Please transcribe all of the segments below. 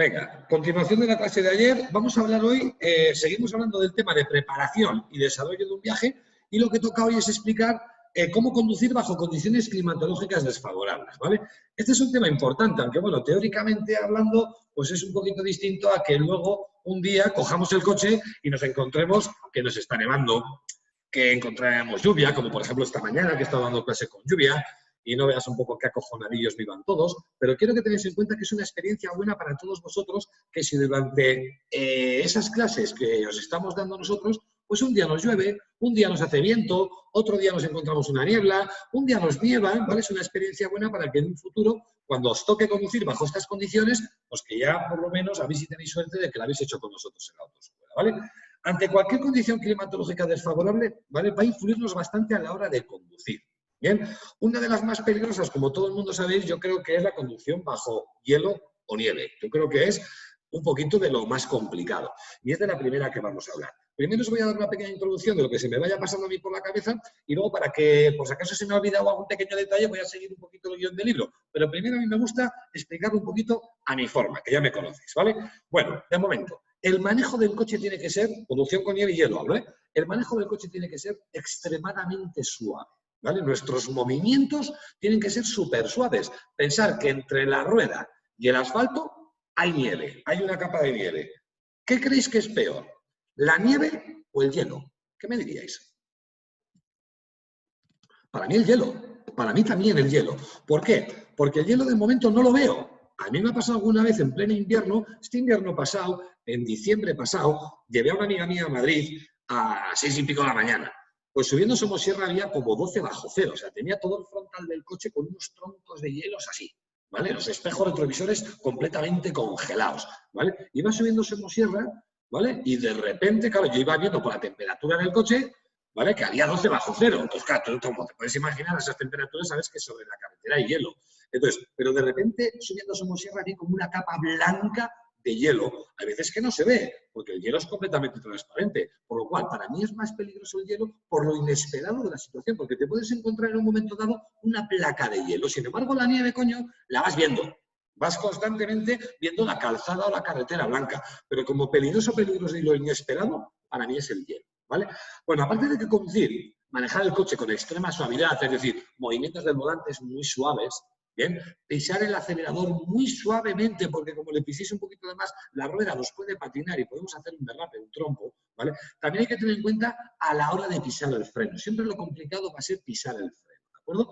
Venga, continuación de la clase de ayer, vamos a hablar hoy, seguimos hablando del tema de preparación y desarrollo de un viaje y lo que toca hoy es explicar cómo conducir bajo condiciones climatológicas desfavorables, ¿vale? Este es un tema importante, aunque bueno, teóricamente hablando, pues es un poquito distinto a que luego un día cojamos el coche y nos encontremos que nos está nevando, que encontraremos lluvia, como por ejemplo esta mañana que he estado dando clase con lluvia, y no veas un poco qué acojonadillos vivan todos, pero quiero que tengáis en cuenta que es una experiencia buena para todos vosotros, que si durante esas clases que os estamos dando nosotros, pues un día nos llueve, un día nos hace viento, otro día nos encontramos una niebla, un día nos nieva, ¿vale? Es una experiencia buena para que en un futuro, cuando os toque conducir bajo estas condiciones, pues que ya por lo menos a ver si tenéis suerte de que lo habéis hecho con nosotros en la autoescuela, ¿vale? Ante cualquier condición climatológica desfavorable, ¿vale? Va a influirnos bastante a la hora de conducir. Bien, una de las más peligrosas, como todo el mundo sabéis, yo creo que es la conducción bajo hielo o nieve. Yo creo que es un poquito de lo más complicado. Y es de la primera que vamos a hablar. Primero os voy a dar una pequeña introducción de lo que se me vaya pasando a mí por la cabeza y luego para que, por si acaso se me ha olvidado algún pequeño detalle, voy a seguir un poquito el guión del libro. Pero primero a mí me gusta explicar un poquito a mi forma, que ya me conocéis, ¿vale? Bueno, de momento, el manejo del coche tiene que ser, conducción con nieve y hielo, ¿vale? El manejo del coche tiene que ser extremadamente suave. ¿Vale? Nuestros movimientos tienen que ser súper suaves. Pensar que entre la rueda y el asfalto hay nieve, hay una capa de nieve. ¿Qué creéis que es peor? ¿La nieve o el hielo? ¿Qué me diríais? Para mí el hielo. Para mí también el hielo. ¿Por qué? Porque el hielo de momento no lo veo. A mí me ha pasado alguna vez en pleno invierno, este invierno pasado, en diciembre pasado, llevé a una amiga mía a Madrid a 6:00 de la mañana. Pues subiendo Somosierra había como 12 bajo cero, o sea, tenía todo el frontal del coche con unos troncos de hielos así, ¿vale? Los espejos retrovisores completamente congelados, ¿vale? Iba subiendo Somosierra, ¿vale? Y de repente, claro, yo iba viendo por la temperatura del coche, ¿vale? Que había 12 bajo cero. Entonces, claro, tú como te puedes imaginar, a esas temperaturas sabes que sobre la carretera hay hielo. Entonces, pero de repente, subiendo Somosierra, vi como una capa blanca de hielo, a veces que no se ve, porque el hielo es completamente transparente, por lo cual para mí es más peligroso el hielo por lo inesperado de la situación, porque te puedes encontrar en un momento dado una placa de hielo, sin embargo la nieve, coño, la vas viendo, vas constantemente viendo la calzada o la carretera blanca, pero como peligroso y lo inesperado, para mí es el hielo, ¿vale? Bueno, aparte de que conducir, manejar el coche con extrema suavidad, es decir, movimientos del volante muy suaves, ¿bien? Pisar el acelerador muy suavemente, porque como le piséis un poquito de más, la rueda nos puede patinar y podemos hacer un derrape, un trompo, ¿vale? También hay que tener en cuenta a la hora de pisar el freno. Siempre lo complicado va a ser pisar el freno, ¿de acuerdo?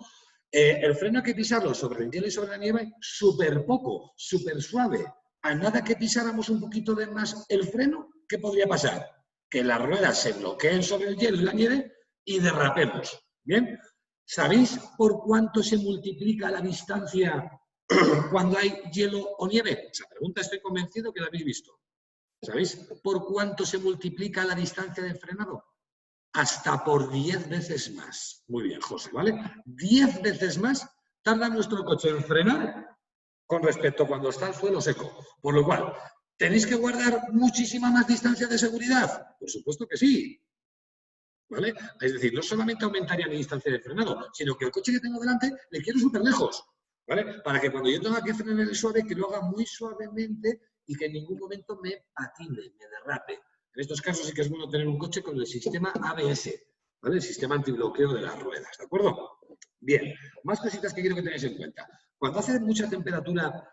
El freno hay que pisarlo sobre el hielo y sobre la nieve súper poco, súper suave. A nada que pisáramos un poquito de más el freno, ¿qué podría pasar? Que las ruedas se bloqueen sobre el hielo y la nieve y derrapemos, ¿bien? ¿Sabéis por cuánto se multiplica la distancia cuando hay hielo o nieve? Esa pregunta estoy convencido que la habéis visto. ¿Sabéis por cuánto se multiplica la distancia de frenado? Hasta por 10 veces más. Muy bien, José, ¿vale? 10 veces más tarda nuestro coche en frenar con respecto a cuando está el suelo seco. Por lo cual, ¿tenéis que guardar muchísima más distancia de seguridad? Por supuesto que sí. ¿Vale? Es decir, no solamente aumentaría mi distancia de frenado, sino que el coche que tengo delante le quiero súper lejos, ¿vale? Para que cuando yo tenga que frenar el suave, que lo haga muy suavemente y que en ningún momento me patine, me derrape. En estos casos sí que es bueno tener un coche con el sistema ABS, ¿vale? El sistema antibloqueo de las ruedas, ¿de acuerdo? Bien, más cositas que quiero que tengáis en cuenta. Cuando hace mucha temperatura,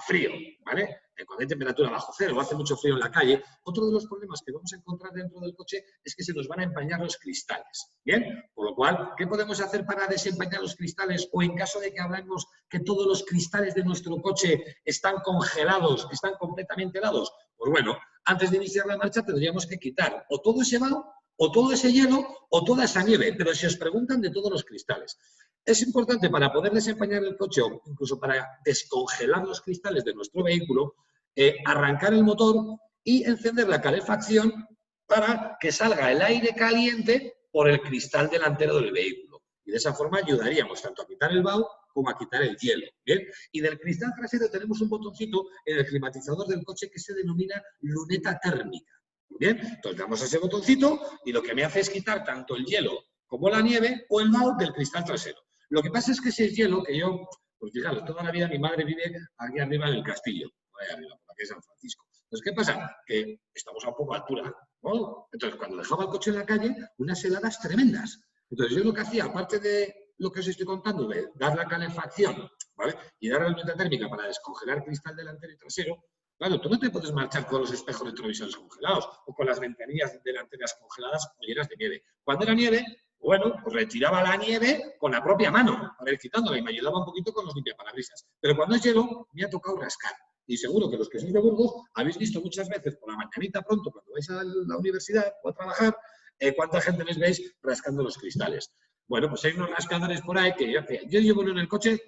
frío, ¿vale? Cuando hay temperatura bajo cero o hace mucho frío en la calle, otro de los problemas que vamos a encontrar dentro del coche es que se nos van a empañar los cristales. ¿Bien? Por lo cual, ¿qué podemos hacer para desempañar los cristales? O en caso de que hablemos que todos los cristales de nuestro coche están congelados, están completamente helados, pues bueno, antes de iniciar la marcha tendríamos que quitar o todo ese vaho, o todo ese hielo, o toda esa nieve. Pero si os preguntan de todos los cristales, es importante para poder desempañar el coche o incluso para descongelar los cristales de nuestro vehículo, arrancar el motor y encender la calefacción para que salga el aire caliente por el cristal delantero del vehículo. Y de esa forma ayudaríamos tanto a quitar el vaho como a quitar el hielo. ¿Bien? Y del cristal trasero tenemos un botoncito en el climatizador del coche que se denomina luneta térmica. ¿Bien? Entonces damos a ese botoncito y lo que me hace es quitar tanto el hielo como la nieve o el vaho del cristal trasero. Lo que pasa es que ese hielo que yo, pues fijaros, toda la vida mi madre vive aquí arriba en el castillo, por ahí arriba, por aquí en San Francisco. Entonces, ¿qué pasa? Que estamos a un poco de altura, ¿no? Entonces, cuando dejaba el coche en la calle, unas heladas tremendas. Entonces, yo lo que hacía, aparte de lo que os estoy contando, de dar la calefacción, ¿vale? Y dar la luz térmica para descongelar cristal delantero y trasero, claro, tú no te puedes marchar con los espejos retrovisores congelados o con las ventanillas delanteras congeladas o llenas de nieve. Cuando era nieve, bueno, pues retiraba la nieve con la propia mano, para ir quitándola, y me ayudaba un poquito con los limpiaparabrisas. Pero cuando es hielo, me ha tocado rascar. Y seguro que los que sois de Burgos habéis visto muchas veces por la mañanita pronto, cuando vais a la universidad o a trabajar, cuánta gente les veis rascando los cristales. Bueno, pues hay unos rascadores por ahí que yo llevo uno en el coche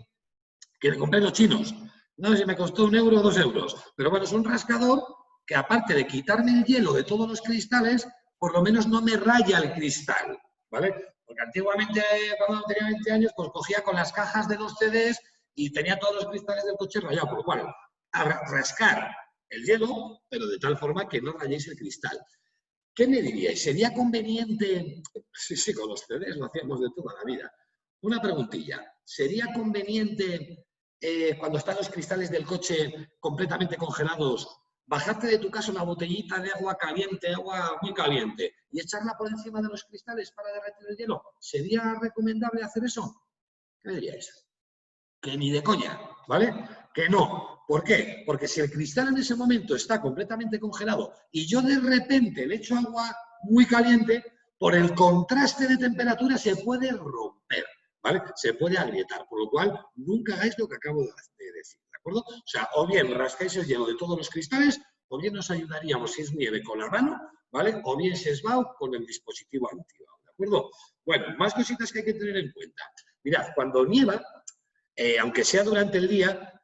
que me compré los chinos. No sé si me costó 1 euro o 2 euros. Pero bueno, es un rascador que aparte de quitarme el hielo de todos los cristales, por lo menos no me raya el cristal, ¿vale? Porque antiguamente, cuando tenía 20 años, pues cogía con las cajas de los CDs y tenía todos los cristales del coche rayados, por lo cual, a rascar el hielo, pero de tal forma que no rayéis el cristal. ¿Qué me diríais? ¿Sería conveniente? Sí, con los CDs lo hacíamos de toda la vida. Una preguntilla. ¿Sería conveniente, cuando están los cristales del coche completamente congelados, bajarte de tu casa una botellita de agua caliente, agua muy caliente, y echarla por encima de los cristales para derretir el hielo? ¿Sería recomendable hacer eso? ¿Qué diríais? Que ni de coña, ¿vale? Que no. ¿Por qué? Porque si el cristal en ese momento está completamente congelado y yo de repente le echo agua muy caliente, por el contraste de temperatura se puede romper, ¿vale? Se puede agrietar, por lo cual nunca hagáis lo que acabo de decir, ¿de acuerdo? O sea, o bien rascáis el hielo de todos los cristales, o bien nos ayudaríamos si es nieve con la mano, ¿vale? O bien si es BAU con el dispositivo anti-BAU, ¿de acuerdo? Bueno, más cositas que hay que tener en cuenta. Mirad, cuando nieva, aunque sea durante el día,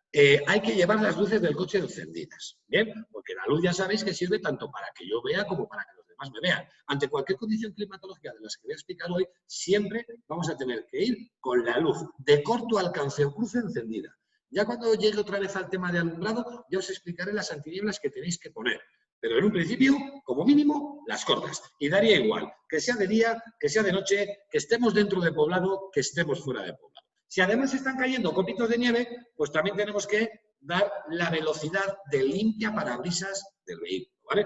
hay que llevar las luces del coche encendidas, ¿bien? Porque la luz ya sabéis que sirve tanto para que yo vea como para que los demás me vean. Ante cualquier condición climatológica de las que voy a explicar hoy, siempre vamos a tener que ir con la luz de corto alcance o cruce encendida. Ya cuando llegue otra vez al tema de alumbrado, ya os explicaré las antinieblas que tenéis que poner. Pero en un principio, como mínimo, las cortas. Y daría igual, que sea de día, que sea de noche, que estemos dentro de poblado, que estemos fuera de poblado. Si además están cayendo copitos de nieve, pues también tenemos que dar la velocidad de limpia parabrisas del vehículo, ¿vale?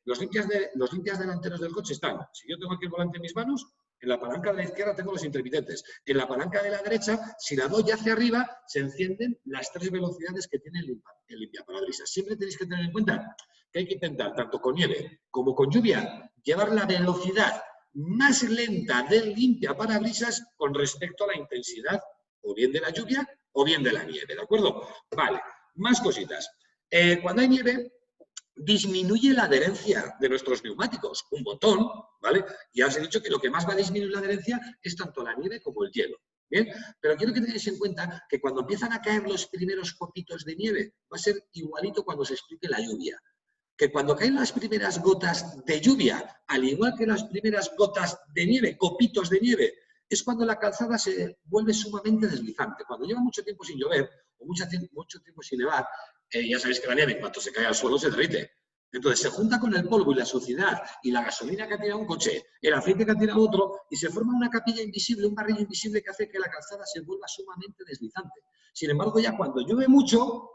Los limpias delanteros del coche están, si yo tengo aquí el volante en mis manos, en la palanca de la izquierda tengo los intermitentes. En la palanca de la derecha, si la doy hacia arriba, se encienden las 3 velocidades que tiene el limpiaparabrisas. Siempre tenéis que tener en cuenta que hay que intentar, tanto con nieve como con lluvia, llevar la velocidad más lenta del limpiaparabrisas con respecto a la intensidad o bien de la lluvia o bien de la nieve, ¿de acuerdo? Vale, más cositas. Cuando hay nieve, disminuye la adherencia de nuestros neumáticos, un botón, ¿vale? Ya os he dicho que lo que más va a disminuir la adherencia es tanto la nieve como el hielo, ¿bien? Pero quiero que tengáis en cuenta que cuando empiezan a caer los primeros copitos de nieve, va a ser igualito cuando se explique la lluvia. Que cuando caen las primeras gotas de lluvia, al igual que las primeras gotas de nieve, copitos de nieve, es cuando la calzada se vuelve sumamente deslizante. Cuando lleva mucho tiempo sin llover o mucho tiempo sin nevar, ya sabéis que la nieve, en cuanto se cae al suelo, se derrite. Entonces se junta con el polvo y la suciedad y la gasolina que ha tirado un coche, el aceite que ha tirado otro, y se forma una capilla invisible, un barrillo invisible que hace que la calzada se vuelva sumamente deslizante. Sin embargo, ya cuando llueve mucho,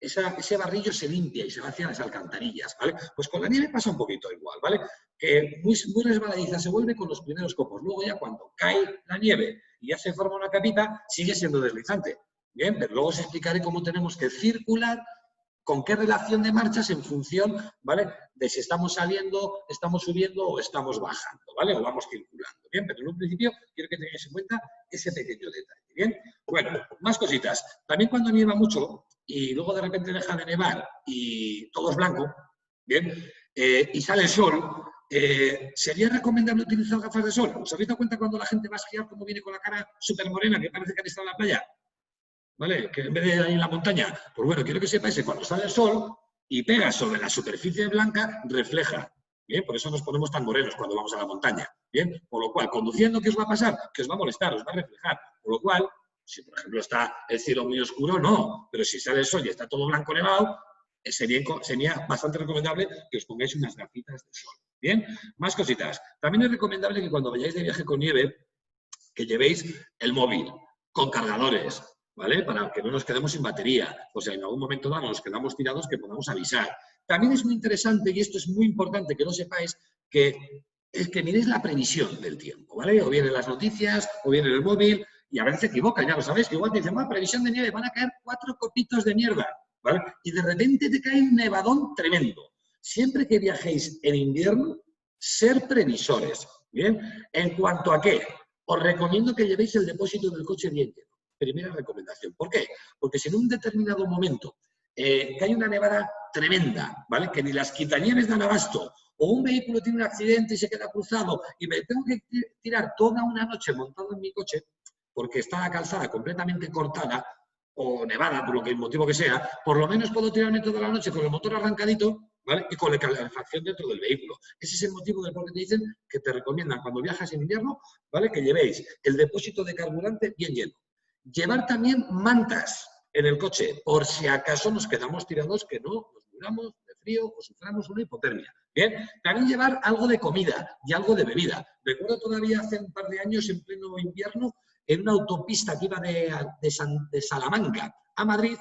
ese barrillo se limpia y se vacían las alcantarillas, ¿vale? Pues con la nieve pasa un poquito igual, ¿vale? Que muy resbaladiza se vuelve con los primeros copos. Luego ya cuando cae la nieve y ya se forma una capita, sigue siendo deslizante. Bien, pero luego os explicaré cómo tenemos que circular, con qué relación de marchas en función, ¿vale? De si estamos saliendo, estamos subiendo o estamos bajando, ¿vale? O vamos circulando, ¿bien? Pero en un principio quiero que tengáis en cuenta ese pequeño detalle, ¿bien? Bueno, más cositas. También cuando nieva mucho y luego de repente deja de nevar y todo es blanco, ¿bien? Y sale el sol, ¿sería recomendable utilizar gafas de sol? ¿Os habéis dado cuenta cuando la gente va a esquiar cómo viene con la cara súper morena, que parece que han estado en la playa? ¿Vale? Que en vez de ahí en la montaña, pues bueno, quiero que sepáis que cuando sale el sol y pega sobre la superficie blanca, refleja. Bien, por eso nos ponemos tan morenos cuando vamos a la montaña. Bien, por lo cual, conduciendo, ¿qué os va a pasar? Que os va a molestar, os va a reflejar. Por lo cual, si por ejemplo está el cielo muy oscuro, no. Pero si sale el sol y está todo blanco nevado, sería bastante recomendable que os pongáis unas gafitas de sol. Bien, más cositas. También es recomendable que cuando vayáis de viaje con nieve, que llevéis el móvil con cargadores. ¿vale? Para que no nos quedemos sin batería. O sea, en algún momento dado nos quedamos tirados, que podamos avisar. También es muy interesante, y esto es muy importante que lo sepáis, que es que miréis la previsión del tiempo, ¿vale? O bien en las noticias, o bien en el móvil, y a veces se equivocan, ya lo sabéis, que igual te dicen, previsión de nieve, van a caer 4 copitos de mierda, ¿vale? Y de repente te cae un nevadón tremendo. Siempre que viajéis en invierno, ser previsores, ¿bien? En cuanto a qué, os recomiendo que llevéis el depósito del coche bien lleno. Primera recomendación. ¿Por qué? Porque si en un determinado momento cae una nevada tremenda, ¿vale? Que ni las quitanieves dan abasto, o un vehículo tiene un accidente y se queda cruzado y me tengo que tirar toda una noche montado en mi coche porque está la calzada completamente cortada o nevada, por el motivo que sea, por lo menos puedo tirarme toda la noche con el motor arrancadito, ¿vale? Y con la calefacción dentro del vehículo. Ese es el motivo del por qué te dicen que te recomiendan cuando viajas en invierno, ¿vale? Que llevéis el depósito de carburante bien lleno. Llevar también mantas en el coche, por si acaso nos quedamos tirados, que no nos muramos de frío o suframos una hipotermia. Bien, también llevar algo de comida y algo de bebida. Recuerdo todavía hace un par de años, en pleno invierno, en una autopista que iba de Salamanca a Madrid,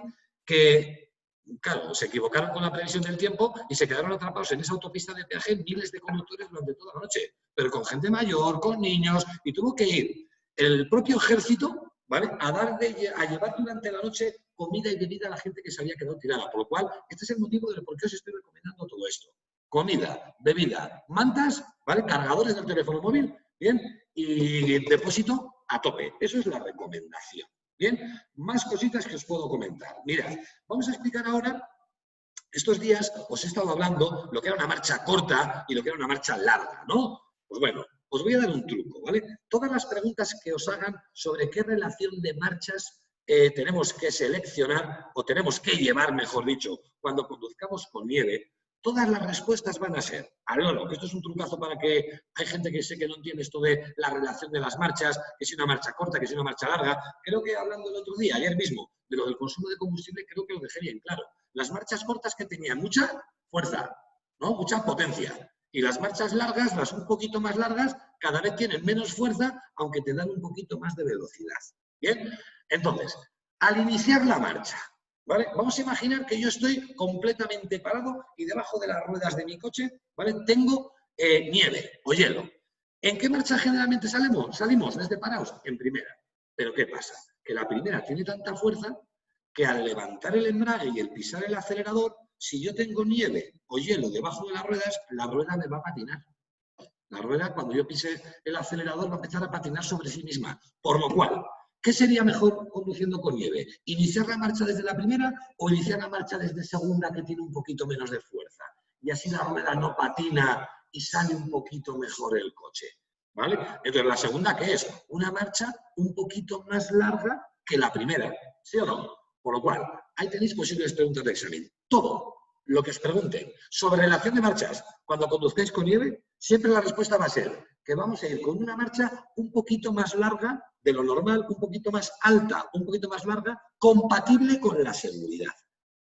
que, claro, se equivocaron con la previsión del tiempo y se quedaron atrapados en esa autopista de peaje miles de conductores durante toda la noche, pero con gente mayor, con niños, y tuvo que ir el propio ejército, ¿vale? A llevar durante la noche comida y bebida a la gente que se había quedado tirada. Por lo cual, este es el motivo del por qué os estoy recomendando todo esto. Comida, bebida, mantas, ¿vale? Cargadores del teléfono móvil, ¿bien? Y depósito a tope. Eso es la recomendación. ¿Bien? Más cositas que os puedo comentar. Mirad, vamos a explicar ahora. Estos días os he estado hablando lo que era una marcha corta y lo que era una marcha larga, ¿no? Pues bueno, os voy a dar un truco, ¿vale? Todas las preguntas que os hagan sobre qué relación de marchas tenemos que seleccionar o tenemos que llevar, mejor dicho, cuando conduzcamos con nieve, todas las respuestas van a ser al loro, que esto es un trucazo para que hay gente que sé que no entiende esto de la relación de las marchas, que si una marcha corta, que si una marcha larga. Creo que hablando el otro día, ayer mismo, de lo del consumo de combustible, creo que lo dejé bien claro. Las marchas cortas que tenían mucha fuerza, ¿no? Mucha potencia. Y las marchas largas, las un poquito más largas, cada vez tienen menos fuerza, aunque te dan un poquito más de velocidad. ¿Bien? Entonces, al iniciar la marcha, ¿vale? Vamos a imaginar que yo estoy completamente parado y debajo de las ruedas de mi coche, ¿vale? Tengo nieve o hielo. ¿En qué marcha generalmente salimos desde parados? En primera. ¿Pero qué pasa? Que la primera tiene tanta fuerza que al levantar el embrague y el pisar el acelerador, si yo tengo nieve o hielo debajo de las ruedas, la rueda me va a patinar. La rueda, cuando yo pise el acelerador, va a empezar a patinar sobre sí misma. Por lo cual, ¿qué sería mejor conduciendo con nieve? ¿Iniciar la marcha desde la primera o iniciar la marcha desde segunda, que tiene un poquito menos de fuerza? Y así la rueda no patina y sale un poquito mejor el coche. ¿Vale? Entonces, la segunda, ¿qué es? Una marcha un poquito más larga que la primera. ¿Sí o no? Por lo cual, ahí tenéis posibles preguntas de examen. Todo lo que os pregunten sobre relación de marchas cuando conduzcáis con nieve, siempre la respuesta va a ser que vamos a ir con una marcha un poquito más larga de lo normal, un poquito más alta, un poquito más larga, compatible con la seguridad.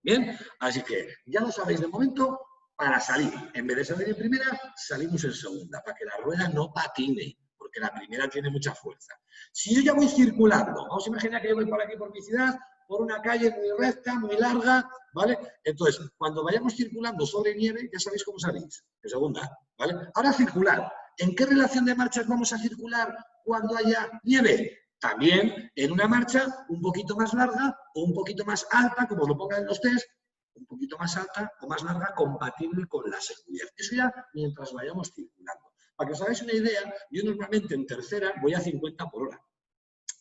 ¿Bien? Así que ya lo sabéis de momento, para salir, en vez de salir en primera, salimos en segunda, para que la rueda no patine, porque la primera tiene mucha fuerza. Si yo ya voy circulando, vamos a imaginar que yo voy por aquí por mi ciudad, por una calle muy recta, muy larga, ¿vale? Entonces, cuando vayamos circulando sobre nieve, ya sabéis cómo salís, en segunda, ¿vale? Ahora circular. ¿En qué relación de marchas vamos a circular cuando haya nieve? También en una marcha un poquito más larga o un poquito más alta, como lo pongan en los test, un poquito más alta o más larga, compatible con la seguridad. Eso ya mientras vayamos circulando. Para que os hagáis una idea, yo normalmente en tercera voy a 50 por hora,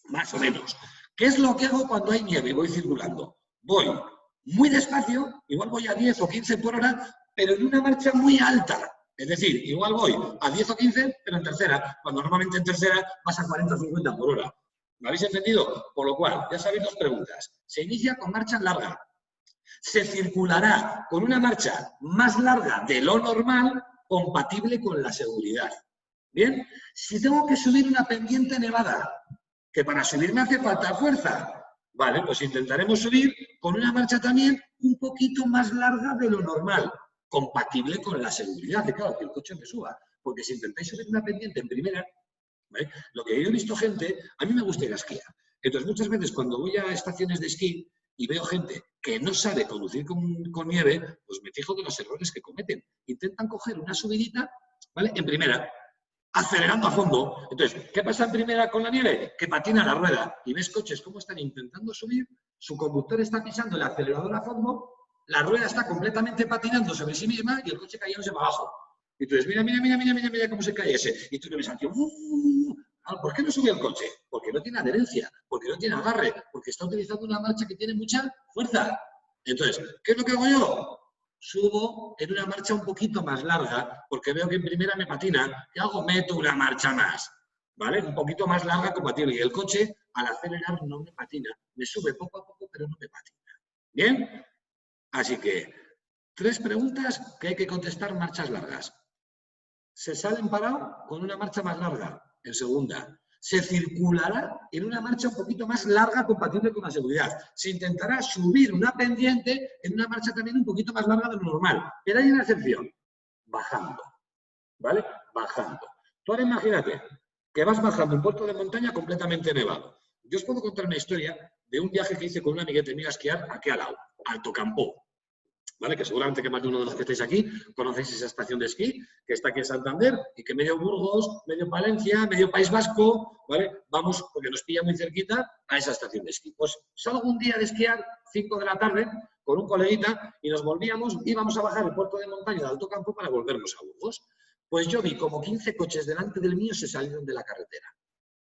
más o menos. ¿Qué es lo que hago cuando hay nieve y voy circulando? Voy muy despacio, igual voy a 10 o 15 por hora, pero en una marcha muy alta. Es decir, igual voy a 10 o 15, pero en tercera, cuando normalmente en tercera vas a 40 o 50 por hora. ¿Me habéis entendido? Por lo cual, ya sabéis dos preguntas. Se inicia con marcha larga. Se circulará con una marcha más larga de lo normal, compatible con la seguridad. ¿Bien? Si tengo que subir una pendiente nevada, que para subir me hace falta fuerza, vale, pues intentaremos subir con una marcha también un poquito más larga de lo normal, compatible con la seguridad de, claro, que el coche me suba. Porque si intentáis subir una pendiente en primera, ¿vale? Lo que yo he visto gente, a mí me gusta ir a esquiar. Entonces, muchas veces cuando voy a estaciones de esquí y veo gente que no sabe conducir con nieve, pues me fijo de los errores que cometen. Intentan coger una subidita, ¿vale? En primera, acelerando a fondo. Entonces, ¿qué pasa en primera con la nieve? Que patina la rueda. Y ves coches cómo están intentando subir, su conductor está pisando el acelerador a fondo, la rueda está completamente patinando sobre sí misma y el coche cayéndose para abajo. Y tú dices, mira cómo se cae ese. Y tú le ves al tío, ¿por qué no sube el coche? Porque no tiene adherencia, porque no tiene agarre, porque está utilizando una marcha que tiene mucha fuerza. Entonces, ¿qué es lo que hago yo? Subo en una marcha un poquito más larga, porque veo que en primera me patina, ¿qué hago? Meto una marcha más, ¿vale? Un poquito más larga, compatible. Y el coche, al acelerar, no me patina. Me sube poco a poco, pero no me patina. ¿Bien? Así que, 3 preguntas que hay que contestar marchas largas. Se salen parado con una marcha más larga, en segunda. Se circulará en una marcha un poquito más larga compatible con la seguridad. Se intentará subir una pendiente en una marcha también un poquito más larga de lo normal. Pero hay una excepción, bajando, ¿vale? Bajando. Tú ahora imagínate que vas bajando un puerto de montaña completamente nevado. Yo os puedo contar una historia de un viaje que hice con un amiguete mío a esquiar aquí al lado, Alto Campó. ¿Vale? Que seguramente que más de uno de los que estáis aquí conocéis esa estación de esquí que está aquí en Santander y que medio Burgos, medio Palencia, medio País Vasco, ¿vale? Vamos, porque nos pilla muy cerquita, a esa estación de esquí. Pues salgo un día de esquiar, 5 de la tarde, con un coleguita y nos volvíamos, íbamos a bajar el puerto de montaña de Alto Campo para volvernos a Burgos. Pues yo vi como 15 coches delante del mío se salieron de la carretera.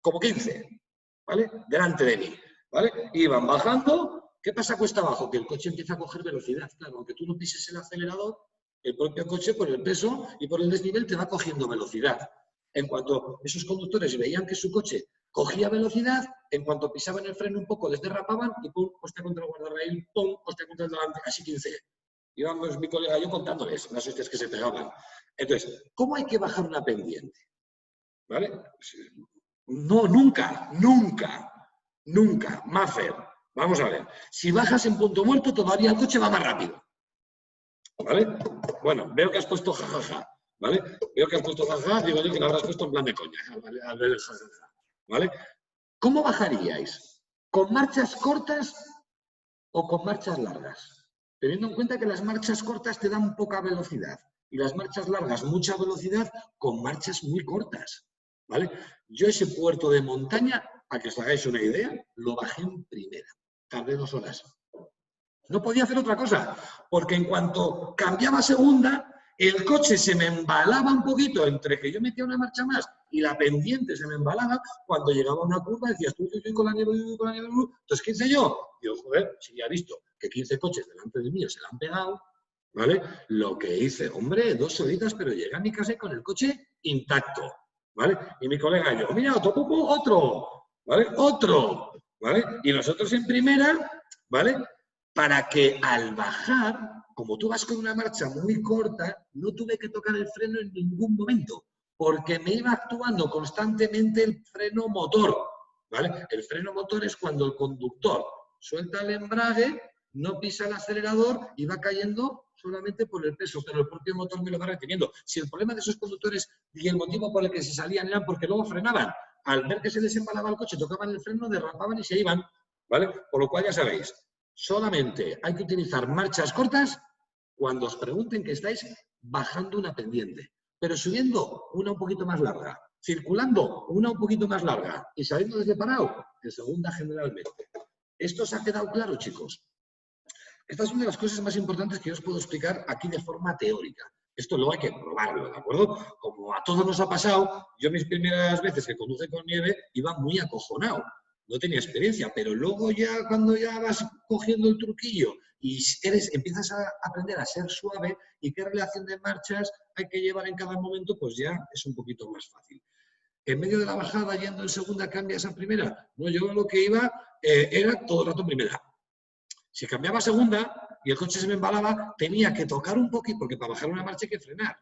Como 15, ¿vale? Delante de mí, ¿vale? Iban bajando. ¿Qué pasa cuesta abajo? Que el coche empieza a coger velocidad. Claro, aunque tú no pises el acelerador, el propio coche por el peso y por el desnivel te va cogiendo velocidad. En cuanto esos conductores veían que su coche cogía velocidad, en cuanto pisaban el freno un poco, les derrapaban y pum, hostia contra el guardarraíl, pum, hostia contra el delante, así 15. Íbamos mi colega y yo contándoles las hostias que se pegaban. Entonces, ¿cómo hay que bajar una pendiente? ¿Vale? No, nunca, Maffer. Vamos a ver, si bajas en punto muerto, todavía el coche va más rápido. ¿Vale? Bueno, veo que has puesto jajaja. ¿Vale? Veo que has puesto jajaja, digo yo que lo habrás puesto en plan de coña. ¿Vale? Al ver el jajaja. ¿Vale? ¿Cómo bajaríais? ¿Con marchas cortas o con marchas largas? Teniendo en cuenta que las marchas cortas te dan poca velocidad y las marchas largas mucha velocidad con marchas muy cortas. ¿Vale? Yo ese puerto de montaña, para que os hagáis una idea, lo bajé en primera. Tardé 2 horas. No podía hacer otra cosa, porque en cuanto cambiaba segunda, el coche se me embalaba un poquito entre que yo metía una marcha más y la pendiente se me embalaba. Cuando llegaba a una curva decías, tú con la nieve, entonces, ¿qué hice yo? Digo, joder, si ya he visto que 15 coches delante de mí se la han pegado, ¿vale? Lo que hice, hombre, 2 horitas, pero llegué a mi casa con el coche intacto, ¿vale? Y mi colega y yo, mira, otro, ¿vale? Otro, ¿vale? Y nosotros en primera, ¿vale? Para que al bajar, como tú vas con una marcha muy corta, no tuve que tocar el freno en ningún momento, porque me iba actuando constantemente el freno motor, ¿vale? El freno motor es cuando el conductor suelta el embrague, no pisa el acelerador y va cayendo solamente por el peso, pero el propio motor me lo va reteniendo. Si el problema de esos conductores y el motivo por el que se salían eran porque luego frenaban, al ver que se les embalaba el coche, tocaban el freno, derrapaban y se iban, ¿vale? Por lo cual ya sabéis, solamente hay que utilizar marchas cortas cuando os pregunten que estáis bajando una pendiente, pero subiendo una un poquito más larga, circulando una un poquito más larga y saliendo desde parado, en segunda generalmente. ¿Esto os ha quedado claro, chicos? Esta es una de las cosas más importantes que yo os puedo explicar aquí de forma teórica. Esto luego hay que probarlo, ¿de acuerdo? Como a todos nos ha pasado, yo mis primeras veces que conduje con nieve iba muy acojonado. No tenía experiencia, pero luego ya cuando ya vas cogiendo el truquillo y empiezas a aprender a ser suave y qué relación de marchas hay que llevar en cada momento, pues ya es un poquito más fácil. En medio de la bajada, yendo en segunda, cambias a primera. No, yo lo que iba era todo el rato en primera. Si cambiaba a segunda y el coche se me embalaba, tenía que tocar un poquito, porque para bajar una marcha hay que frenar.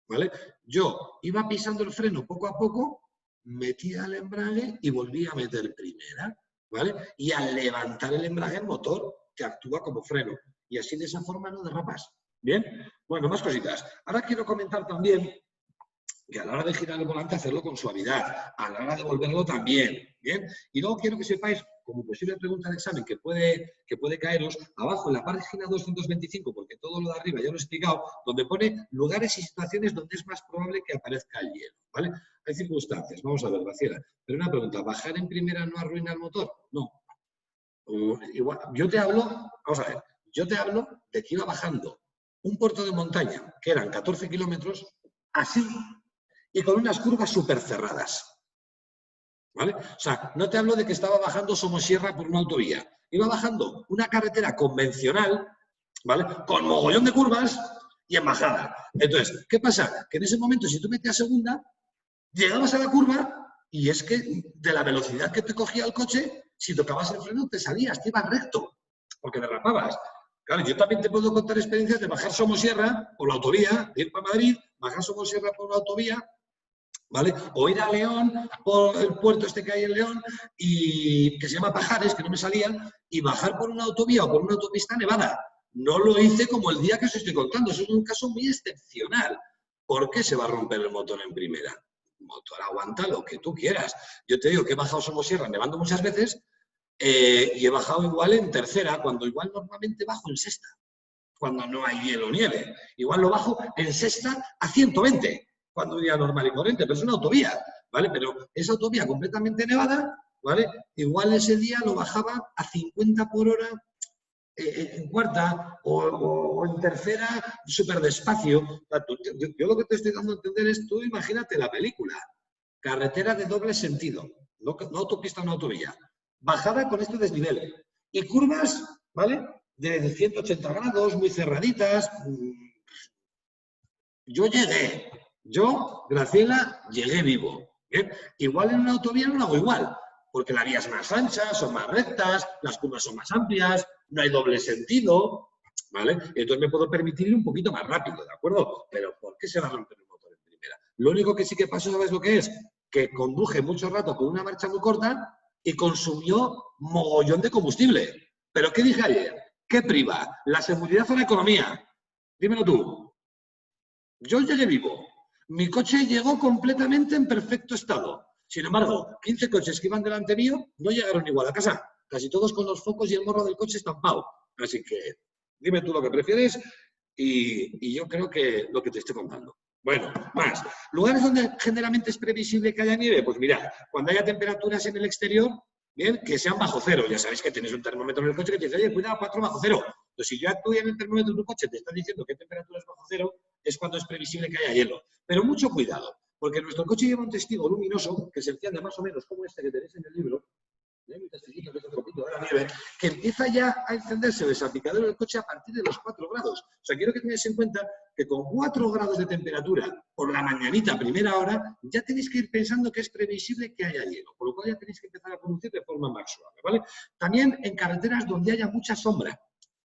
¿Vale? Yo iba pisando el freno poco a poco, metía el embrague y volvía a meter primera, ¿vale? Y al levantar el embrague, el motor te actúa como freno. Y así de esa forma no derrapas. ¿Bien? Bueno, más cositas. Ahora quiero comentar también que a la hora de girar el volante hacerlo con suavidad, a la hora de volverlo también, ¿bien? Y luego quiero que sepáis, como posible pregunta de examen que puede caeros, abajo en la página 225, porque todo lo de arriba ya lo he explicado, donde pone lugares y situaciones donde es más probable que aparezca el hielo, ¿vale? Hay circunstancias, vamos a ver, Graciela, pero una pregunta, ¿bajar en primera no arruina el motor? No. Igual, yo te hablo, vamos a ver, yo te hablo de que iba bajando un puerto de montaña, que eran 14 kilómetros, así, y con unas curvas súper cerradas. ¿Vale? O sea, no te hablo de que estaba bajando Somosierra por una autovía. Iba bajando una carretera convencional, ¿vale? Con mogollón de curvas y en bajada. Entonces, ¿qué pasa? Que en ese momento, si tú metías segunda, llegabas a la curva y es que de la velocidad que te cogía el coche, si tocabas el freno, te salías, te ibas recto, porque derrapabas. Claro, yo también te puedo contar experiencias de bajar Somosierra por la autovía, de ir para Madrid, bajar Somosierra por la autovía, ¿vale? O ir a León, por el puerto este que hay en León, y que se llama Pajares, que no me salía, y bajar por una autovía o por una autopista nevada. No lo hice como el día que os estoy contando, eso es un caso muy excepcional. ¿Por qué se va a romper el motor en primera? El motor aguanta lo que tú quieras. Yo te digo que he bajado Somosierra nevando muchas veces y he bajado igual en tercera, cuando igual normalmente bajo en sexta, cuando no hay hielo o nieve. Igual lo bajo en sexta a 120, cuando un día normal y corriente, pero es una autovía, ¿vale? Pero esa autovía completamente nevada, ¿vale? Igual ese día lo bajaba a 50 por hora en cuarta o en tercera súper despacio. Yo lo que te estoy dando a entender es, tú imagínate la película, carretera de doble sentido, no autopista, no autovía, bajada con este desnivel y curvas, ¿vale? De 180 grados, muy cerraditas. Yo, Graciela, llegué vivo. ¿Bien? Igual en una autovía no lo hago igual, porque la vía es más ancha, son más rectas, las curvas son más amplias, no hay doble sentido, ¿vale? Entonces me puedo permitir ir un poquito más rápido, ¿de acuerdo? Pero ¿por qué se va a romper el motor en primera? Lo único que sí que pasó, ¿sabes lo que es? Que conduje mucho rato con una marcha muy corta y consumió mogollón de combustible. ¿Pero qué dije ayer? ¿Qué priva? ¿La seguridad o la economía? Dímelo tú. Yo llegué vivo. Mi coche llegó completamente en perfecto estado. Sin embargo, 15 coches que iban delante mío no llegaron igual a casa. Casi todos con los focos y el morro del coche estampado. Así que dime tú lo que prefieres y yo creo que lo que te estoy contando. Bueno, más. ¿Lugares donde generalmente es previsible que haya nieve? Pues mira, cuando haya temperaturas en el exterior, bien, que sean bajo cero. Ya sabéis que tenéis un termómetro en el coche que te dice, oye, cuidado, 4 bajo cero. Entonces, si yo actúo en el termómetro de tu coche te está diciendo que temperatura es bajo cero, es cuando es previsible que haya hielo. Pero mucho cuidado, porque nuestro coche lleva un testigo luminoso que se enciende más o menos como este que tenéis en el libro, un testiguito que es un poquito de la nieve, que empieza ya a encenderse el salpicadero del coche a partir de los 4 grados. O sea, quiero que tengáis en cuenta que con 4 grados de temperatura por la mañanita, primera hora, ya tenéis que ir pensando que es previsible que haya hielo, por lo cual ya tenéis que empezar a conducir de forma más suave, ¿vale? También en carreteras donde haya mucha sombra.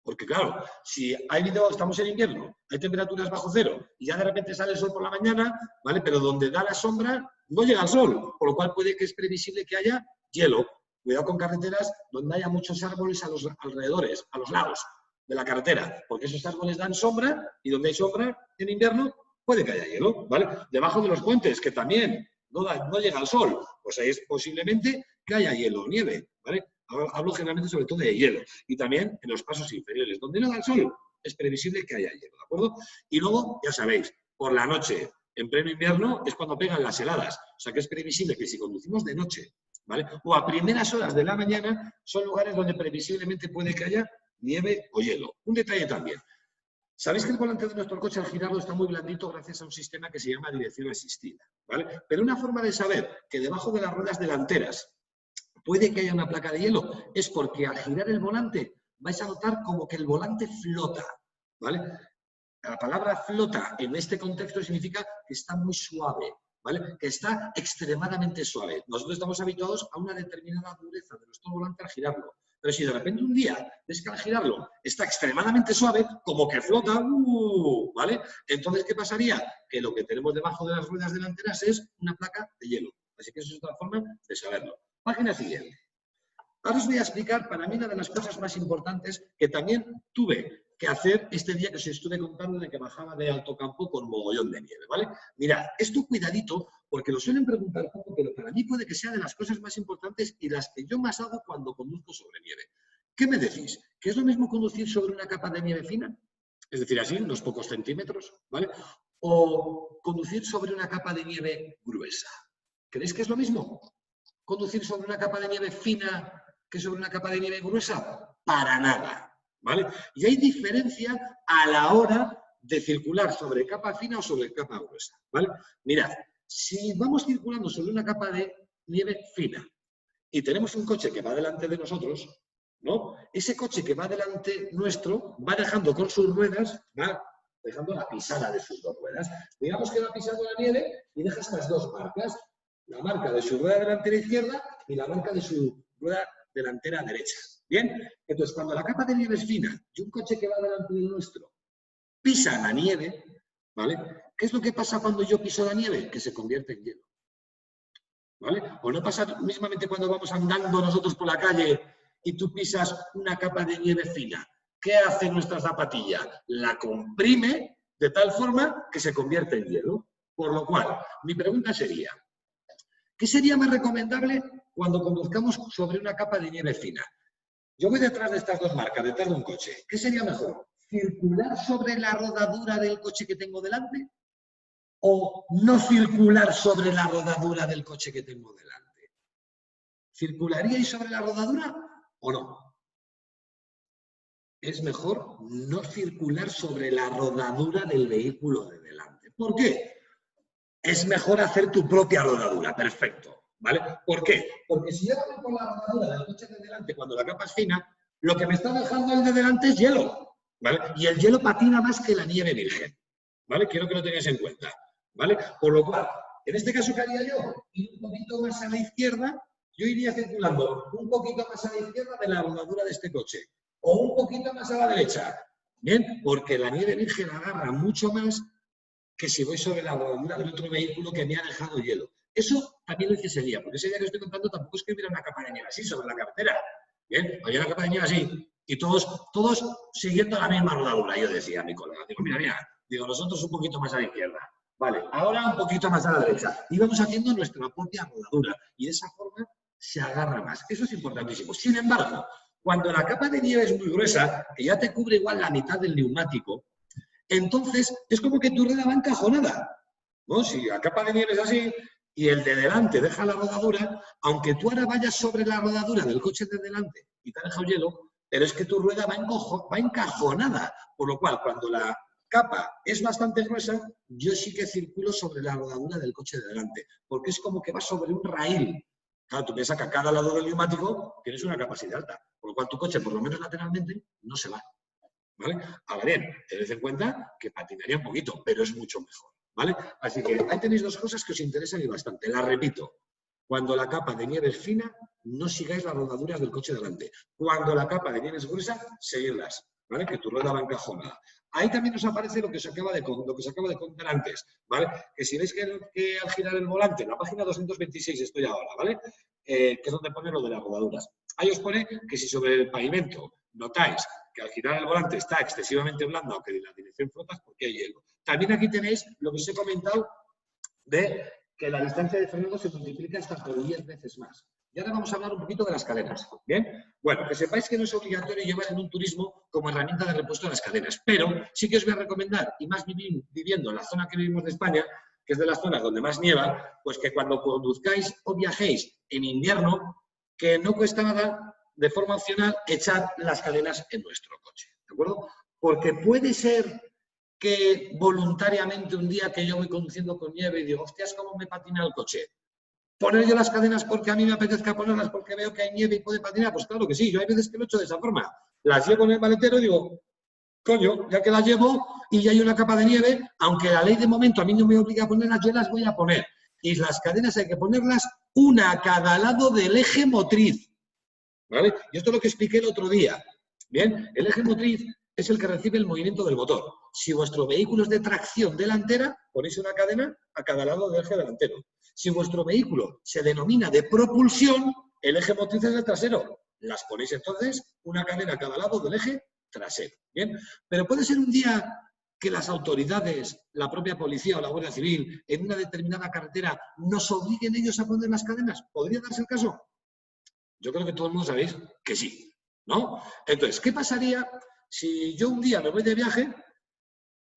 Porque claro, si estamos en invierno, hay temperaturas bajo cero y ya de repente sale el sol por la mañana, ¿vale? Pero donde da la sombra no llega el sol, por lo cual puede que es previsible que haya hielo. Cuidado con carreteras donde haya muchos árboles a los alrededores, a los lados de la carretera, porque esos árboles dan sombra y donde hay sombra en invierno puede que haya hielo, ¿vale? Debajo de los puentes, que también no llega el sol, pues ahí es posiblemente que haya hielo o nieve, ¿vale? Hablo generalmente sobre todo de hielo. Y también en los pasos inferiores. Donde no da el sol, es previsible que haya hielo, ¿de acuerdo? Y luego, ya sabéis, por la noche, en pleno invierno, es cuando pegan las heladas. O sea que es previsible que si conducimos de noche, ¿vale? O a primeras horas de la mañana, son lugares donde previsiblemente puede que haya nieve o hielo. Un detalle también. Sabéis que el volante de nuestro coche al girarlo está muy blandito gracias a un sistema que se llama dirección asistida, ¿vale? Pero una forma de saber que debajo de las ruedas delanteras puede que haya una placa de hielo, es porque al girar el volante vais a notar como que el volante flota, ¿vale? La palabra flota en este contexto significa que está muy suave, ¿vale? Que está extremadamente suave. Nosotros estamos habituados a una determinada dureza de nuestro volante al girarlo. Pero si de repente un día ves que al girarlo está extremadamente suave, como que flota, ¿vale? Entonces, ¿qué pasaría? Que lo que tenemos debajo de las ruedas delanteras es una placa de hielo. Así que eso es otra forma de saberlo. Página siguiente. Ahora os voy a explicar, para mí, una de las cosas más importantes que también tuve que hacer este día que os estuve contando de que bajaba de Alto Campo con mogollón de nieve, ¿vale? Mirad, esto cuidadito, porque lo suelen preguntar poco, pero para mí puede que sea de las cosas más importantes y las que yo más hago cuando conduzco sobre nieve. ¿Qué me decís? ¿Que es lo mismo conducir sobre una capa de nieve fina? Es decir, así, unos pocos centímetros, ¿vale? O conducir sobre una capa de nieve gruesa. ¿Creéis que es lo mismo? ¿Conducir sobre una capa de nieve fina que sobre una capa de nieve gruesa? Para nada, ¿vale? Y hay diferencia a la hora de circular sobre capa fina o sobre capa gruesa, ¿vale? Mirad, si vamos circulando sobre una capa de nieve fina y tenemos un coche que va delante de nosotros, ¿no? Ese coche que va delante nuestro va dejando con sus ruedas, va dejando la pisada de sus dos ruedas. Digamos que va pisando la nieve y deja estas dos marcas, la marca de su rueda delantera izquierda y la marca de su rueda delantera derecha. ¿Bien? Entonces, cuando la capa de nieve es fina y un coche que va delante del nuestro pisa la nieve, ¿vale? ¿Qué es lo que pasa cuando yo piso la nieve? Que se convierte en hielo. ¿Vale? O no pasa mismamente cuando vamos andando nosotros por la calle y tú pisas una capa de nieve fina. ¿Qué hace nuestra zapatilla? La comprime de tal forma que se convierte en hielo. Por lo cual, mi pregunta sería, ¿qué sería más recomendable cuando conduzcamos sobre una capa de nieve fina? Yo voy detrás de estas dos marcas, detrás de un coche. ¿Qué sería mejor? ¿Circular sobre la rodadura del coche que tengo delante? ¿O no circular sobre la rodadura del coche que tengo delante? ¿Circularíais sobre la rodadura o no? Es mejor no circular sobre la rodadura del vehículo de delante. ¿Por qué? Es mejor hacer tu propia rodadura, perfecto, ¿vale? ¿Por qué? Porque si yo voy por la rodadura del coche de delante cuando la capa es fina, lo que me está dejando el de delante es hielo, ¿vale? Y el hielo patina más que la nieve virgen, ¿vale? Quiero que lo tengáis en cuenta, ¿vale? Por lo cual, en este caso, ¿qué haría yo? Ir un poquito más a la izquierda, yo iría circulando un poquito más a la izquierda de la rodadura de este coche, o un poquito más a la derecha, ¿bien? Porque la nieve virgen agarra mucho más que si voy sobre la rodadura del otro vehículo que me ha dejado hielo. Eso también lo hice ese día, porque ese día que estoy contando tampoco es que hubiera una capa de nieve así sobre la carretera. Bien, había una capa de nieve así y todos siguiendo la misma rodadura. Yo decía a mi colega, digo, mira, digo, nosotros un poquito más a la izquierda. Vale, ahora un poquito más a la derecha. Y vamos haciendo nuestra propia rodadura y de esa forma se agarra más. Eso es importantísimo. Sin embargo, cuando la capa de nieve es muy gruesa, que ya te cubre igual la mitad del neumático, entonces es como que tu rueda va encajonada, ¿no? Si la capa de nieve es así y el de delante deja la rodadura, aunque tú ahora vayas sobre la rodadura del coche de delante y te ha dejado hielo, pero es que tu rueda va encajonada, por lo cual cuando la capa es bastante gruesa, yo sí que circulo sobre la rodadura del coche de delante, porque es como que va sobre un raíl. Claro, tú piensas que a cada lado del neumático tienes una capacidad alta, por lo cual tu coche, por lo menos lateralmente, no se va. ¿Vale? Ahora bien, tened en cuenta que patinaría un poquito, pero es mucho mejor, ¿vale? Así que ahí tenéis dos cosas que os interesan y bastante. Las repito, cuando la capa de nieve es fina, no sigáis las rodaduras del coche delante. Cuando la capa de nieve es gruesa, seguidlas, ¿vale? Que tu rueda va encajonada. Ahí también os aparece lo que os acaba de contar antes, ¿vale? Que si veis que al girar el volante, en la página 226 estoy ahora, ¿vale? Que es donde pone lo de las rodaduras. Ahí os pone que si sobre el pavimento notáis que al girar el volante está excesivamente blando, aunque en la dirección flotas, porque hay hielo. También aquí tenéis lo que os he comentado de que la distancia de frenado se multiplica hasta por 10 veces más. Y ahora vamos a hablar un poquito de las cadenas. ¿Bien? Bueno, que sepáis que no es obligatorio llevar en un turismo como herramienta de repuesto las cadenas, pero sí que os voy a recomendar, y más viviendo en la zona que vivimos de España, que es de las zonas donde más nieva, pues que cuando conduzcáis o viajéis en invierno, que no cuesta nada, de forma opcional, echar las cadenas en nuestro coche, ¿de acuerdo? Porque puede ser que voluntariamente un día que yo voy conduciendo con nieve y digo, hostias, ¿cómo me patina el coche? ¿Poner yo las cadenas porque a mí me apetezca ponerlas porque veo que hay nieve y puede patinar? Pues claro que sí, yo hay veces que lo he hecho de esa forma. Las llevo en el maletero y digo, coño, ya que las llevo y ya hay una capa de nieve, aunque la ley de momento a mí no me obliga a ponerlas, yo las voy a poner. Y las cadenas hay que ponerlas una a cada lado del eje motriz, ¿vale? Y esto es lo que expliqué el otro día. Bien, el eje motriz es el que recibe el movimiento del motor. Si vuestro vehículo es de tracción delantera, ponéis una cadena a cada lado del eje delantero. Si vuestro vehículo se denomina de propulsión, el eje motriz es el trasero. Las ponéis entonces una cadena a cada lado del eje trasero. ¿Bien? Pero puede ser un día que las autoridades, la propia policía o la Guardia Civil, en una determinada carretera, nos obliguen ellos a poner las cadenas. ¿Podría darse el caso? Yo creo que todo el mundo sabéis que sí, ¿no? Entonces, ¿qué pasaría si yo un día me voy de viaje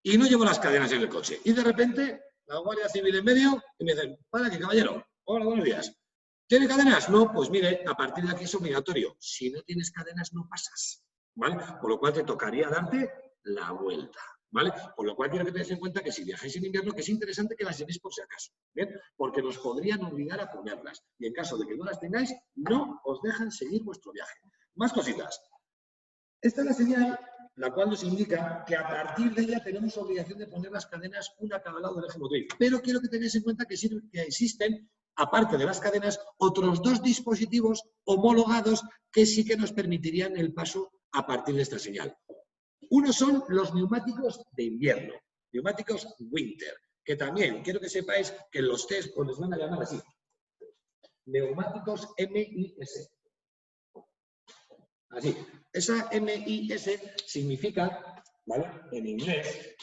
y no llevo las cadenas en el coche? Y de repente, la Guardia Civil en medio y me dicen, para aquí, caballero, hola, buenos días. ¿Tiene cadenas? No, pues mire, a partir de aquí es obligatorio. Si no tienes cadenas, no pasas, ¿vale? Por lo cual te tocaría darte la vuelta, ¿vale? Por lo cual quiero que tengáis en cuenta que si viajáis en invierno, que es interesante que las llevéis por si acaso, ¿bien? Porque nos podrían obligar a ponerlas. Y en caso de que no las tengáis, no os dejan seguir vuestro viaje. Más cositas. Esta es la señal, la cual nos indica que a partir de ella tenemos obligación de poner las cadenas una a cada lado del eje motriz. Pero quiero que tengáis en cuenta que existen, aparte de las cadenas, otros dos dispositivos homologados que sí que nos permitirían el paso a partir de esta señal. Uno son los neumáticos de invierno, neumáticos winter, que también quiero que sepáis que en los test os les van a llamar así. Neumáticos MIS. Así. Esa MIS significa, ¿vale? En inglés,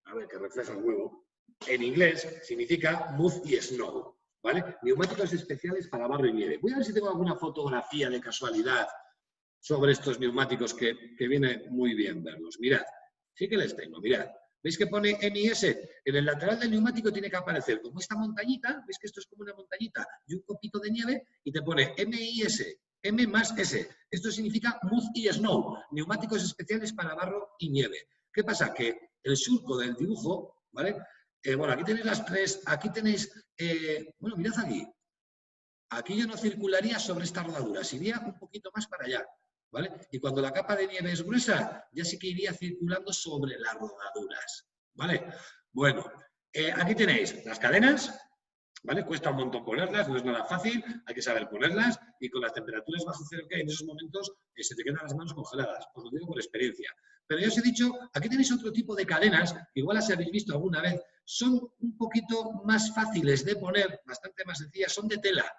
a ver que refleja el huevo, en inglés significa mud y snow, ¿vale? Neumáticos especiales para barro y nieve. Voy a ver si tengo alguna fotografía de casualidad sobre estos neumáticos que viene muy bien verlos. Mirad, sí que les tengo, mirad. ¿Veis que pone MIS? En el lateral del neumático tiene que aparecer como esta montañita, ¿veis que esto es como una montañita y un copito de nieve? Y te pone MIS, M más S. Esto significa mud y snow, neumáticos especiales para barro y nieve. ¿Qué pasa? Que el surco del dibujo, ¿vale? Bueno, aquí tenéis las tres, aquí tenéis, bueno, mirad aquí. Aquí yo no circularía sobre esta rodadura, iría un poquito más para allá, ¿vale? Y cuando la capa de nieve es gruesa, ya sí que iría circulando sobre las rodaduras, ¿vale? Bueno, aquí tenéis las cadenas, ¿vale? Cuesta un montón ponerlas, no es nada fácil, hay que saber ponerlas y con las temperaturas bajo cero que hay en esos momentos se te quedan las manos congeladas, os lo digo por experiencia. Pero ya os he dicho, aquí tenéis otro tipo de cadenas, igual las habéis visto alguna vez, son un poquito más fáciles de poner, bastante más sencillas, son de tela,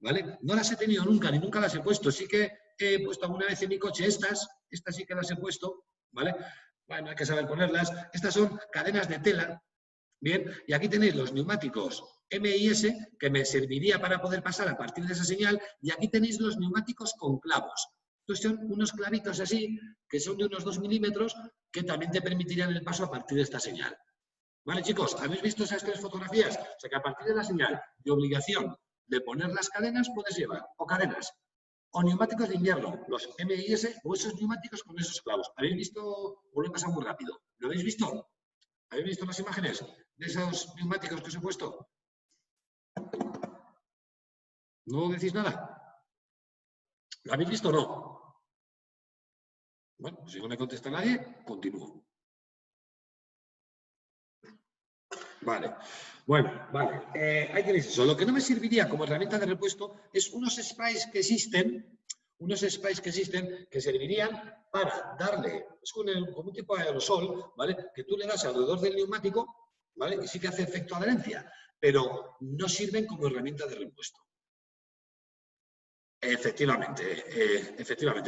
¿vale? No las he tenido nunca, ni nunca las he puesto, sí que he puesto alguna vez en mi coche estas sí que las he puesto, ¿vale? Bueno, hay que saber ponerlas. Estas son cadenas de tela, bien, y aquí tenéis los neumáticos MIS, que me serviría para poder pasar a partir de esa señal, y aquí tenéis los neumáticos con clavos. Estos son unos clavitos así, que son de unos 2 milímetros, que también te permitirían el paso a partir de esta señal. ¿Vale, chicos? ¿Habéis visto esas tres fotografías? O sea que a partir de la señal de obligación de poner las cadenas, puedes llevar o cadenas o neumáticos de invierno, los MIS o esos neumáticos con esos clavos. ¿Habéis visto? O lo he pasado muy rápido. ¿Lo habéis visto? ¿Habéis visto las imágenes de esos neumáticos que os he puesto? ¿No decís nada? ¿Lo habéis visto o no? Bueno, pues si no me contesta nadie, continúo. Vale. Bueno, vale. Ahí tenéis eso. Lo que no me serviría como herramienta de repuesto es unos sprays que existen, que servirían para darle, es como un tipo de aerosol, ¿vale? Que tú le das alrededor del neumático, ¿vale? Y sí que hace efecto adherencia, pero no sirven como herramienta de repuesto. Efectivamente.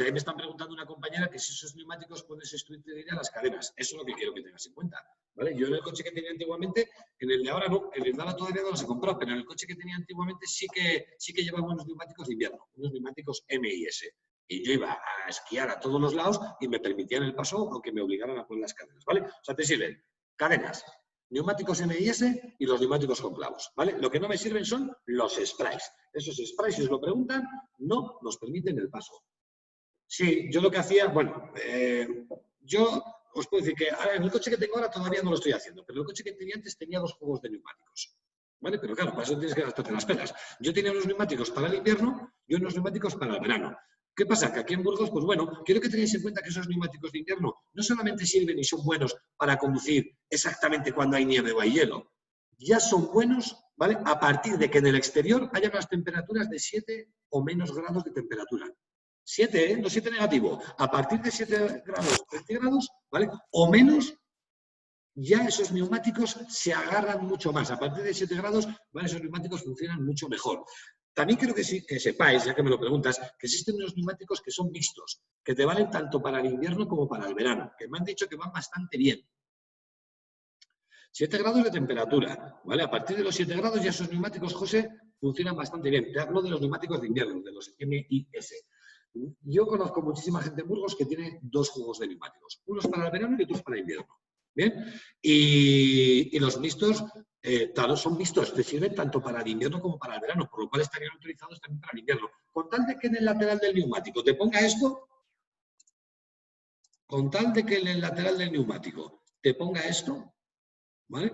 Ahí me están preguntando una compañera que si esos neumáticos pueden sustituir a las cadenas. Eso es lo que quiero que tengas en cuenta, ¿vale? Yo en el coche que tenía antiguamente, en el de ahora no, en el de ahora todavía no los he comprado, pero en el coche que tenía antiguamente sí que llevaba unos neumáticos de invierno, unos neumáticos MIS. Y yo iba a esquiar a todos los lados y me permitían el paso, aunque me obligaran a poner las cadenas, ¿vale? O sea, te sirven cadenas, neumáticos MIS y los neumáticos con clavos, ¿vale? Lo que no me sirven son los sprays. Esos sprays, si os lo preguntan, no nos permiten el paso. Sí, yo lo que hacía, bueno, yo os puedo decir que en el coche que tengo ahora todavía no lo estoy haciendo, pero el coche que tenía antes tenía 2 juegos de neumáticos, ¿vale? Pero claro, para eso tienes que gastarte las pelas. Yo tenía unos neumáticos para el invierno y unos neumáticos para el verano. ¿Qué pasa? Que aquí en Burgos, pues bueno, quiero que tengáis en cuenta que esos neumáticos de invierno no solamente sirven y son buenos para conducir exactamente cuando hay nieve o hay hielo, ya son buenos, ¿vale? A partir de que en el exterior haya unas temperaturas de 7 o menos grados de temperatura. 7, ¿eh? No 7 negativo. A partir de 7 grados centígrados, ¿vale? O menos, ya esos neumáticos se agarran mucho más. A partir de 7 grados, ¿vale? Esos neumáticos funcionan mucho mejor. También quiero que sepáis, ya que me lo preguntas, que existen unos neumáticos que son mixtos, que te valen tanto para el invierno como para el verano, que me han dicho que van bastante bien. 7 grados de temperatura, ¿vale? A partir de los 7 grados ya esos neumáticos, José, funcionan bastante bien. Te hablo de los neumáticos de invierno, de los MIS. Yo conozco muchísima gente en Burgos que tiene 2 juegos de neumáticos, unos para el verano y otros para el invierno. ¿Bien? Y los mixtos, claro, son mixtos, te sirven tanto para el invierno como para el verano, por lo cual estarían utilizados también para el invierno. Con tal de que en el lateral del neumático te ponga esto, ¿vale?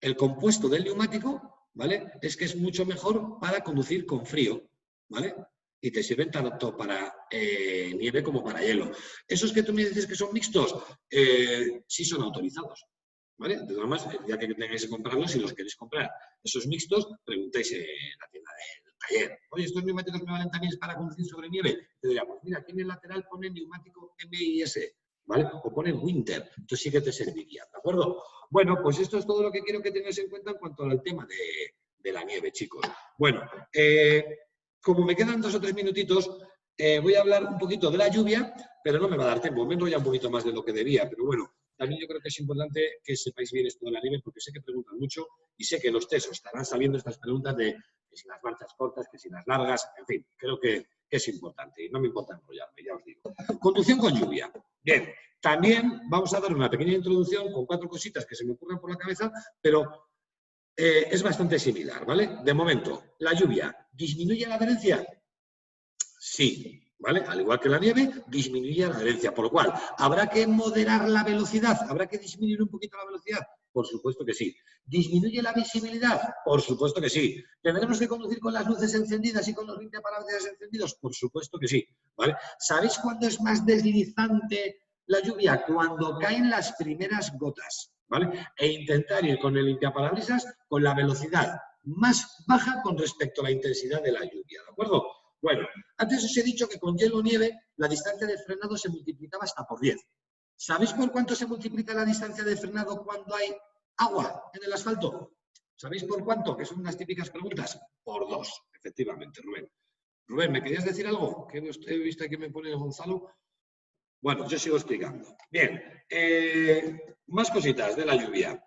El compuesto del neumático, ¿vale? Es que es mucho mejor para conducir con frío, ¿vale? Y te sirven tanto para nieve como para hielo. Esos que tú me dices que son mixtos, sí son autorizados, ¿vale? De todas maneras, ya que tengáis que comprarlos, si los queréis comprar esos mixtos, preguntáis en la tienda del taller. Oye, ¿estos neumáticos me valen también para conducir sobre nieve? Te diría, pues mira, aquí en el lateral pone neumático MIS, ¿vale? O pone Winter, entonces sí que te serviría, ¿de acuerdo? Bueno, pues esto es todo lo que quiero que tengáis en cuenta en cuanto al tema de la nieve, chicos. Bueno, como me quedan 2 o 3 minutitos, voy a hablar un poquito de la lluvia, pero no me va a dar tiempo, me enrollo un poquito más de lo que debía, pero bueno, también yo creo que es importante que sepáis bien esto de la nieve, porque sé que preguntan mucho y sé que los test os estarán saliendo estas preguntas de que si las marchas cortas, que si las largas, en fin, creo que es importante y no me importa enrollarme, ya os digo. Conducción con lluvia. Bien, también vamos a dar una pequeña introducción con 4 cositas que se me ocurren por la cabeza, pero es bastante similar, ¿vale? De momento, la lluvia, ¿disminuye la adherencia? Sí, ¿vale? Al igual que la nieve, disminuye la adherencia, por lo cual, ¿habrá que moderar la velocidad? ¿Habrá que disminuir un poquito la velocidad? Por supuesto que sí. ¿Disminuye la visibilidad? Por supuesto que sí. ¿Tendremos que conducir con las luces encendidas y con los limpiaparabrisas encendidos? Por supuesto que sí, ¿vale? ¿Sabéis cuándo es más deslizante la lluvia? Cuando caen las primeras gotas, ¿vale? E intentar ir con el limpiaparabrisas con la velocidad más baja con respecto a la intensidad de la lluvia, ¿de acuerdo? Bueno, antes os he dicho que con hielo o nieve la distancia de frenado se multiplicaba hasta por 10. ¿Sabéis por cuánto se multiplica la distancia de frenado cuando hay agua en el asfalto? ¿Sabéis por cuánto? Que son unas típicas preguntas. Por 2, efectivamente, Rubén. Rubén, ¿me querías decir algo? Que he visto aquí me pone Gonzalo. Bueno, yo sigo explicando. Bien, más cositas de la lluvia.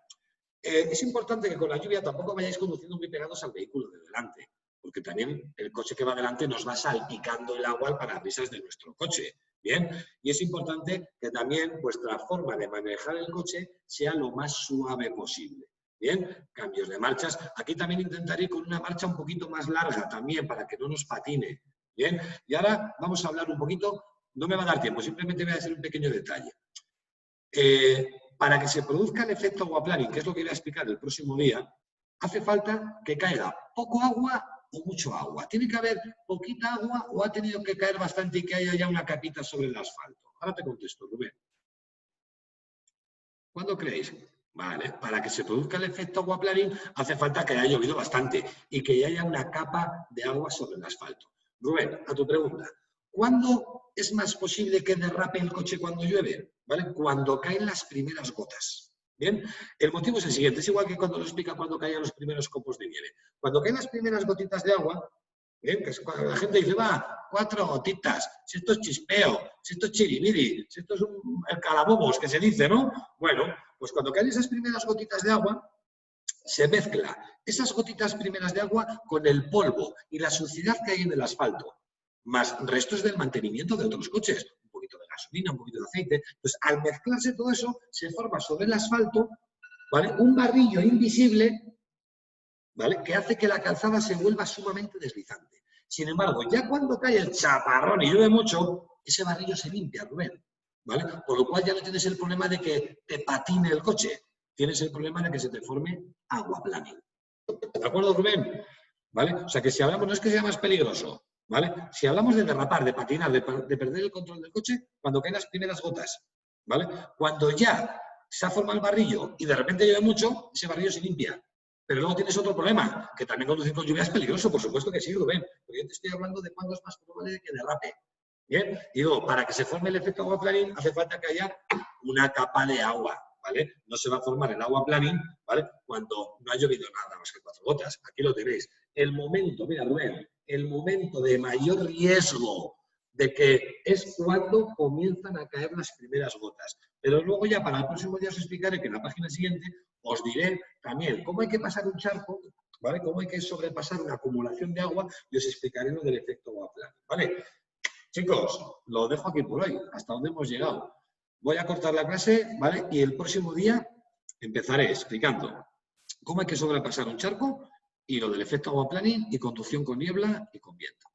Es importante que con la lluvia tampoco vayáis conduciendo muy pegados al vehículo de delante, porque también el coche que va delante nos va salpicando el agua al parabrisas de nuestro coche. Bien, y es importante que también vuestra forma de manejar el coche sea lo más suave posible. Bien, cambios de marchas. Aquí también intentaré ir con una marcha un poquito más larga también para que no nos patine. Bien, y ahora vamos a hablar un poquito, no me va a dar tiempo, simplemente voy a hacer un pequeño detalle. Para que se produzca el efecto aquaplaning, que es lo que voy a explicar el próximo día, hace falta que caiga poco agua o mucho agua. Tiene que haber poquita agua o ha tenido que caer bastante y que haya ya una capita sobre el asfalto. Ahora te contesto, Rubén. ¿Cuándo creéis? Vale, para que se produzca el efecto aquaplaning hace falta que haya llovido bastante y que haya una capa de agua sobre el asfalto. Rubén, a tu pregunta, ¿cuándo es más posible que derrape el coche cuando llueve? ¿Vale? Cuando caen las primeras gotas. ¿Bien? El motivo es el siguiente, es igual que cuando lo explica cuando caían los primeros copos de nieve. Cuando caen las primeras gotitas de agua, ¿bien? Que es cuando la gente dice, va, 4 gotitas, si esto es chispeo, si esto es chiribiri, si esto es el calabobos que se dice, ¿no? Bueno, pues cuando caen esas primeras gotitas de agua, se mezcla esas gotitas primeras de agua con el polvo y la suciedad que hay en el asfalto, más restos del mantenimiento de otros coches, un poquito de gasolina, un poquito de aceite. Pues al mezclarse todo eso, se forma sobre el asfalto, ¿vale?, un barrillo invisible, ¿vale?, que hace que la calzada se vuelva sumamente deslizante. Sin embargo, ya cuando cae el chaparrón y llueve mucho, ese barrillo se limpia, Rubén, ¿vale? Por lo cual ya no tienes el problema de que te patine el coche, tienes el problema de que se te forme aquaplaning. ¿De acuerdo, Rubén? ¿Vale? O sea que si hablamos, no es que sea más peligroso, ¿vale? Si hablamos de derrapar, de patinar, de perder el control del coche, cuando caen las primeras gotas, ¿vale? Cuando ya se ha formado el barrillo y de repente llueve mucho, ese barrillo se limpia. Pero luego tienes otro problema, que también conducir con lluvia es peligroso, por supuesto que sí, Rubén. Porque yo te estoy hablando de cuándo es más probable de que derrape. Bien, digo, para que se forme el efecto aquaplaning hace falta que haya una capa de agua, ¿vale? No se va a formar el aquaplaning, ¿vale?, cuando no ha llovido nada más que 4 gotas. Aquí lo tenéis. El momento, mira, Rubén, el momento de mayor riesgo de que es cuando comienzan a caer las primeras gotas. Pero luego ya para el próximo día os explicaré que en la página siguiente os diré también cómo hay que pasar un charco, ¿vale? Cómo hay que sobrepasar una acumulación de agua y os explicaré lo del efecto aquaplaning, ¿vale? Chicos, lo dejo aquí por hoy, hasta donde hemos llegado. Voy a cortar la clase, ¿vale? Y el próximo día empezaré explicando cómo hay que sobrepasar un charco y lo del efecto aquaplaning y conducción con niebla y con viento.